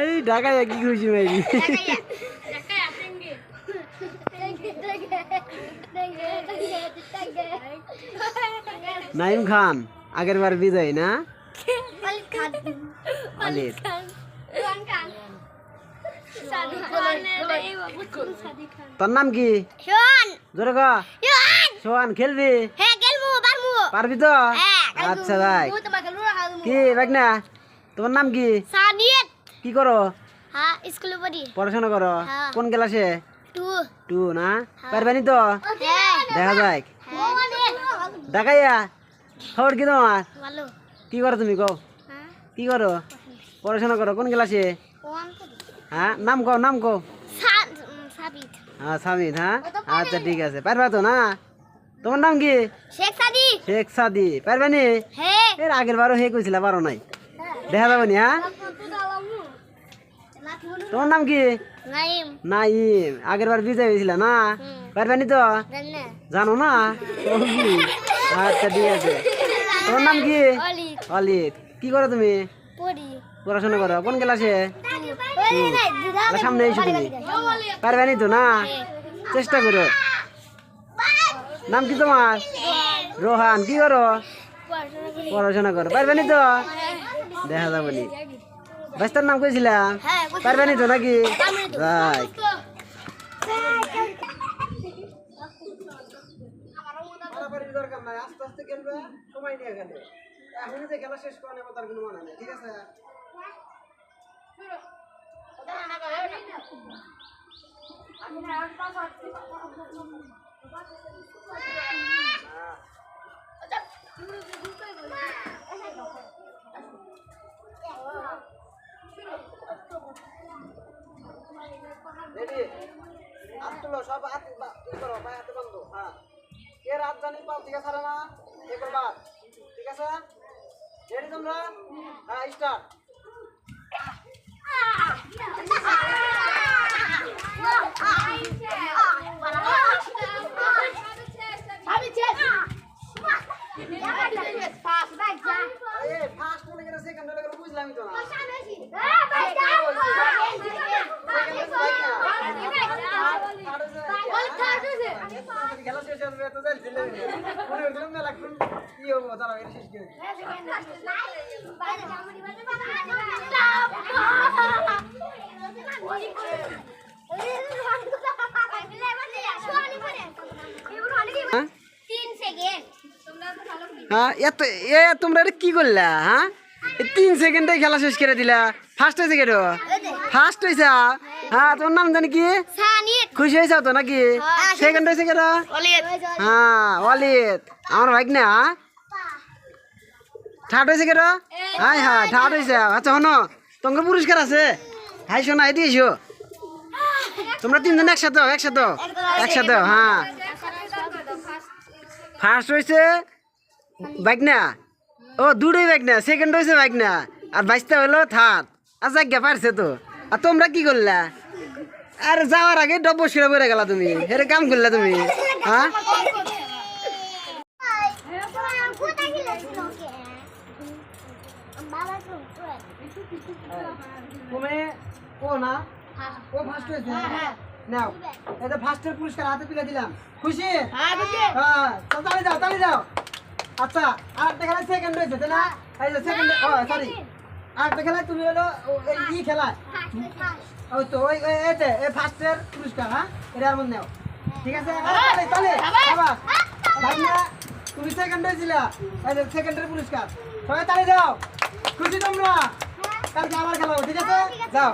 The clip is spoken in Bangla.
এই ঢাকায় কি খুশি মেবি নাইম খান আগের বার বিজয় না তোর নাম কি জোরে ক সোহান খেলবি পারবি তো আচ্ছা ভাই কি ভাগনা তোমার নাম কি কি করো পড়াশোনা করো কোন ক্লাসে 2 না পারবানি তো দেখা যাক দেখাইয়া খবর কি তোমার কি করো তুমি কও কি করো পড়াশোনা করো কোন ক্লাসে হ্যাঁ নাম কও হ্যাঁ সামিদ হ্যাঁ আচ্ছা ঠিক আছে পারবা তো না তোমার নাম কি শেখ সাদি পারবানি এর আগের বারও হে কইছিল পারো নাই দেখা যাবনি হ্যাঁ তোমার নাম কি নাইম আগের বার বিজয় হয়েছিল না পারবানি তো জানো না আচ্ছা ঠিক আছে তোমার নাম কি অলিদ কি করো তুমি পড়াশোনা করো কোন ক্লাসে সামনে এসো তুমি পারবানি তো না চেষ্টা করো নাম কি তোমার রোহান কি করো পড়াশোনা করো পারবানি তো দেখা যাবনি বাস্তার নাম কইছিলাম পারবানি তো নাকি রাইট দরকার নাই আস্তে আস্তে খেলবে সময় নিয়ে খেলে এখনই যে খেলা শেষ করে নেবো তার কোনো মানে নেই ঠিক আছে রেডি হাত তুলো সব হাত ই করো পায়ে হাতে বাঁধো হ্যাঁ কে রাত জানি পাও ঠিক আছে না এ করবা ঠিক আছে রেডি তোমরা হ্যাঁ স্টার্ট ফার্স্ট মনে করে সেকেন্ড হলে বুঝলামই তো না খেলা শেষ হবে তো যাইছিলে মনে হইছিল মেলা কি হবো তারা এটা শেষ করে হ্যাঁ তোমরা এটা কি করলা হ্যাঁ 3 সেকেন্ডে খেলা শেষ করে দিলা ফার্স্ট হয়েছে কেন ফার্স্ট হয়েছে হ্যাঁ তোমার নাম জানি কি খুশি হয়েছ তো নাকি সেকেন্ড হয়েছে কেন হ্যাঁ অলিদ আমার ভাই না থার্ড হয়েছে কেন হ্যাঁ হ্যাঁ থার্ড হয়েছে আচ্ছা হনো তোমার পুরস্কার আছে হাই শোনা এটি এসো তোমরা 3 জন একসাথে হ্যাঁ ফার্স্ট হয়েছে বাইকনা ও দুটোই বাইকনা সেকেন্ড হয়েছে বাইকনা আর বাইশটা হলো থার্ড আচ্ছা গে পারছে তো আর তোমরা কি করলা আর যাওয়ার আগে ডব্বর শিরা বেড়ে গেলা তুমি এর কাম করলা তুমি হ্যাঁ তুমি ও না ও ফার্স্ট হয়েছে নাও এটা ফার্স্টের পুরস্কার হাতে তুলে দিলাম খুশি হ্যাঁ তালি দাও আচ্ছা আরেকটা খেলা সেকেন্ড হয়েছে তাই না এই যে সেকেন্ড সরি আরেকটা খেলা তুমি হলো এই খেলা ওই তো ওই এতে এই ফার্স্টের পুরস্কার হ্যাঁ এটা আর মনে নাও ঠিক আছে তাহলে আবার ভাইনা তুমি সেকেন্ড হয়েছিলা এই যে সেকেন্ডের পুরস্কার সবাই তালি দাও খুশি তোমরা কালকে আবার খেলা ঠিক আছে যাও